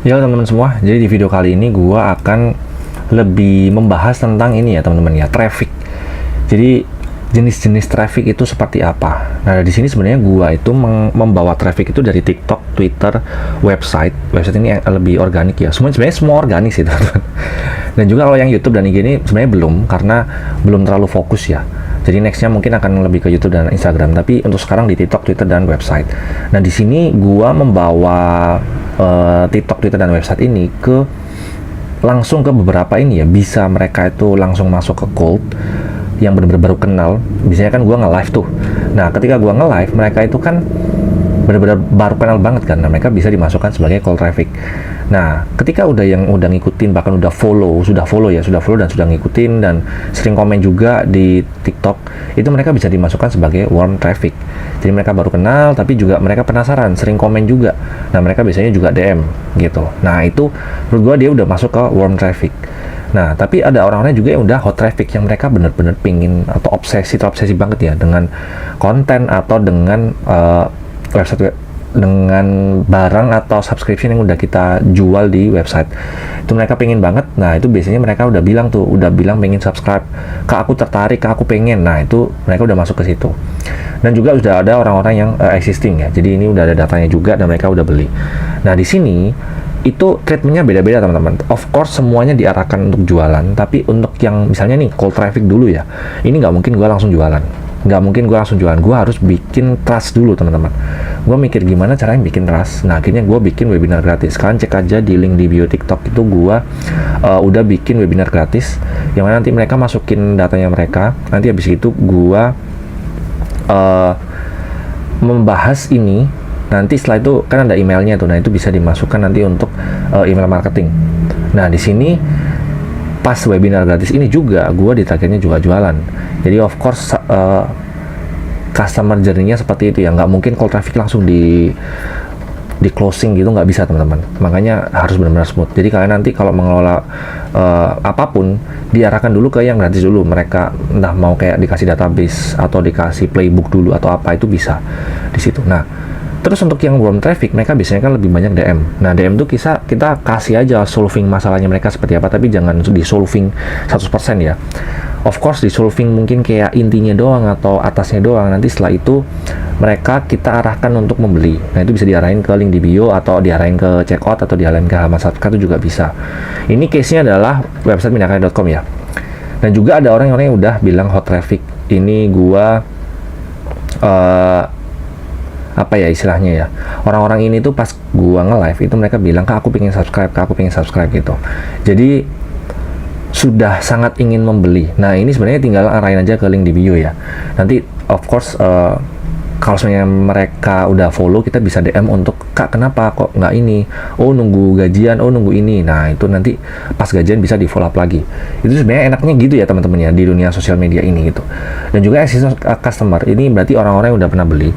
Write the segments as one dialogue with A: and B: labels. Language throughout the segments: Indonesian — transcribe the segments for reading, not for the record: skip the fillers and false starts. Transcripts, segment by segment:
A: Ya teman-teman semua, jadi di video kali ini gua akan lebih membahas tentang ini ya teman-teman ya, traffic. Jadi jenis-jenis traffic itu seperti apa. Nah, di sini sebenarnya gua itu membawa traffic itu dari TikTok, Twitter, website. Website ini lebih organik ya. Sebenarnya semua organik sih teman-teman. Dan juga kalau yang YouTube dan IG ini sebenarnya belum, karena belum terlalu fokus ya. Jadi nextnya mungkin akan lebih ke YouTube dan Instagram. Tapi untuk sekarang di TikTok, Twitter, dan website. Nah, di sini gua membawa TikTok, Twitter, dan website ini langsung ke beberapa ini ya, bisa mereka itu langsung masuk ke cold yang benar-benar baru kenal. Biasanya kan gua nge-live tuh. Nah, ketika gua nge-live, mereka itu kan benar-benar baru kenal banget kan. Nah, mereka bisa dimasukkan sebagai cold traffic. Nah, ketika udah ngikutin, bahkan sudah follow dan sudah ngikutin dan sering komen juga di TikTok, itu mereka bisa dimasukkan sebagai warm traffic. Jadi mereka baru kenal tapi juga mereka penasaran, sering komen juga. Nah, mereka biasanya juga DM gitu. Nah, itu menurut gua dia udah masuk ke warm traffic. Nah, tapi ada orang-orang juga yang udah hot traffic, yang mereka benar-benar pingin atau obsesi banget ya dengan konten atau dengan website, dengan barang atau subscription yang udah kita jual di website. Itu mereka pengen banget. Nah, itu biasanya mereka udah bilang pengen subscribe, Kak aku tertarik, Kak aku pengen. Nah, itu mereka udah masuk ke situ. Dan juga sudah ada orang-orang yang existing ya, jadi ini udah ada datanya juga dan mereka udah beli. Nah, di sini itu treatmentnya beda-beda teman-teman. Of course semuanya diarahkan untuk jualan, tapi untuk yang misalnya nih cold traffic dulu ya, ini nggak mungkin gue langsung jualan. Gue harus bikin trust dulu teman-teman. Gue mikir gimana caranya bikin trust. Nah, akhirnya gue bikin webinar gratis. Kalian cek aja di link di bio TikTok, itu gue udah bikin webinar gratis yang mana nanti mereka masukin datanya mereka. Nanti habis itu gue membahas ini. Nanti setelah itu kan ada emailnya tuh. Nah, itu bisa dimasukkan nanti untuk email marketing. Nah, di sini pas webinar gratis ini juga gue ditargetnya juga jualan. Jadi of course customer journey-nya seperti itu ya, nggak mungkin cold traffic langsung di closing gitu, nggak bisa teman-teman. Makanya harus benar-benar smooth. Jadi kalian nanti kalau mengelola apapun, diarahkan dulu ke yang gratis dulu. Mereka entah mau kayak dikasih database atau dikasih playbook dulu atau apa, itu bisa di situ. Nah, terus untuk yang warm traffic, mereka biasanya kan lebih banyak DM. Nah, DM tuh kita kasih aja solving masalahnya mereka seperti apa, tapi jangan di solving 100% ya. Of course di solving mungkin kayak intinya doang atau atasnya doang. Nanti setelah itu mereka kita arahkan untuk membeli. Nah, itu bisa diarahin ke link di bio atau diarahin ke checkout atau diarahin ke halaman subscribe, itu juga bisa. Ini case-nya adalah website minyakarya.com ya. Dan juga ada orang-orang yang udah bilang hot traffic. Ini gua apa ya istilahnya ya, orang-orang ini tuh pas gua nge-live itu mereka bilang, Kak aku pengen subscribe gitu. Jadi sudah sangat ingin membeli. Nah, ini sebenarnya tinggal arahin aja ke link di bio ya. Nanti of course kalau misalnya mereka udah follow, kita bisa DM untuk, Kak kenapa kok nggak ini, oh nunggu gajian, oh nunggu ini. Nah, itu nanti pas gajian bisa di follow up lagi. Itu sebenarnya enaknya gitu ya teman-teman ya, di dunia sosial media ini gitu. Dan juga existing customer, ini berarti orang-orang yang udah pernah beli.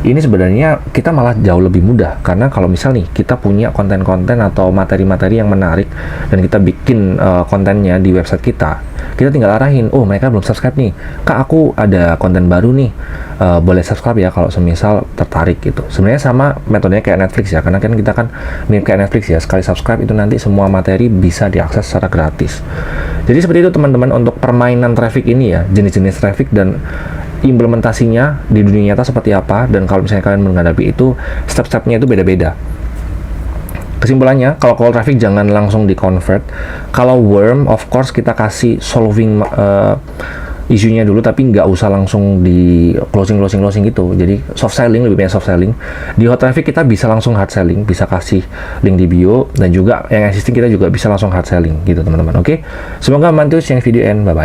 A: Ini sebenarnya kita malah jauh lebih mudah, karena kalau misal nih kita punya konten-konten atau materi-materi yang menarik dan kita bikin kontennya di website kita tinggal arahin, oh mereka belum subscribe nih, Kak aku ada konten baru nih, boleh subscribe ya kalau semisal tertarik gitu. Sebenarnya sama metodenya kayak Netflix ya, karena kan kita kan mirip kayak Netflix ya, sekali subscribe itu nanti semua materi bisa diakses secara gratis. Jadi seperti itu teman-teman untuk permainan traffic ini ya, jenis-jenis traffic dan implementasinya di dunia nyata seperti apa. Dan kalau misalnya kalian menghadapi itu, step-stepnya itu beda-beda. Kesimpulannya, kalau cold traffic jangan langsung di convert. Kalau warm, of course kita kasih solving isunya dulu, tapi nggak usah langsung di closing gitu. Jadi soft selling, lebih banyak soft selling. Di hot traffic kita bisa langsung hard selling, bisa kasih link di bio, dan juga yang existing kita juga bisa langsung hard selling gitu teman-teman. Oke, semoga membantu. Share video and bye bye.